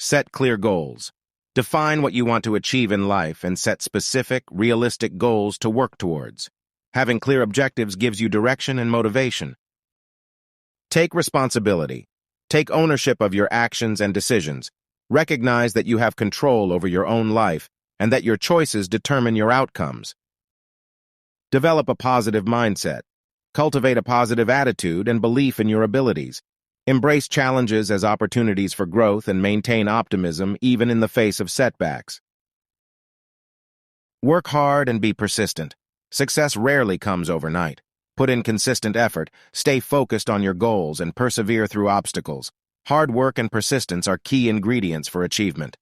Set clear goals. Define what you want to achieve in life and set specific, realistic goals to work towards. Having clear objectives gives you direction and motivation. Take responsibility. Take ownership of your actions and decisions. Recognize that you have control over your own life and that your choices determine your outcomes. Develop a positive mindset. Cultivate a positive attitude and belief in your abilities. Embrace challenges as opportunities for growth and maintain optimism even in the face of setbacks. Work hard and be persistent. Success rarely comes overnight. Put in consistent effort, stay focused on your goals, and persevere through obstacles. Hard work and persistence are key ingredients for achievement.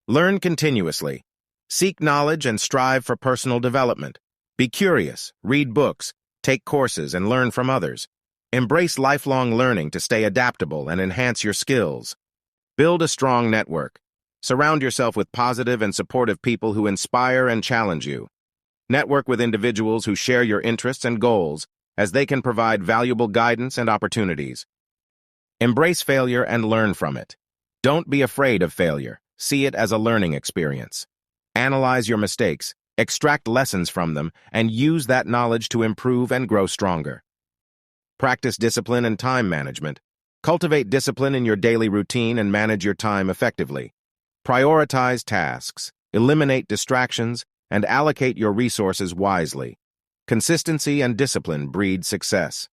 Learn continuously. Seek knowledge and strive for personal development. Be curious, read books, take courses, and learn from others. Embrace lifelong learning to stay adaptable and enhance your skills. Build a strong network. Surround yourself with positive and supportive people who inspire and challenge you. Network with individuals who share your interests and goals, as they can provide valuable guidance and opportunities. Embrace failure and learn from it. Don't be afraid of failure. See it as a learning experience. Analyze your mistakes, extract lessons from them, and use that knowledge to improve and grow stronger. Practice discipline and time management. Cultivate discipline in your daily routine and manage your time effectively. Prioritize tasks, eliminate distractions, and allocate your resources wisely. Consistency and discipline breed success.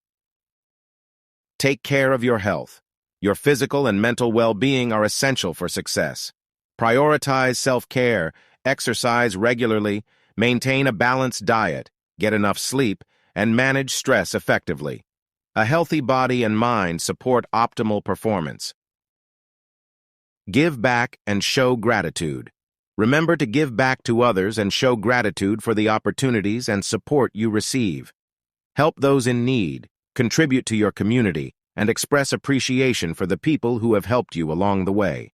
Take care of your health. Your physical and mental well-being are essential for success. Prioritize self-care, exercise regularly, maintain a balanced diet, get enough sleep, and manage stress effectively. A healthy body and mind support optimal performance. Give back and show gratitude. Remember to give back to others and show gratitude for the opportunities and support you receive. Help those in need, contribute to your community, and express appreciation for the people who have helped you along the way.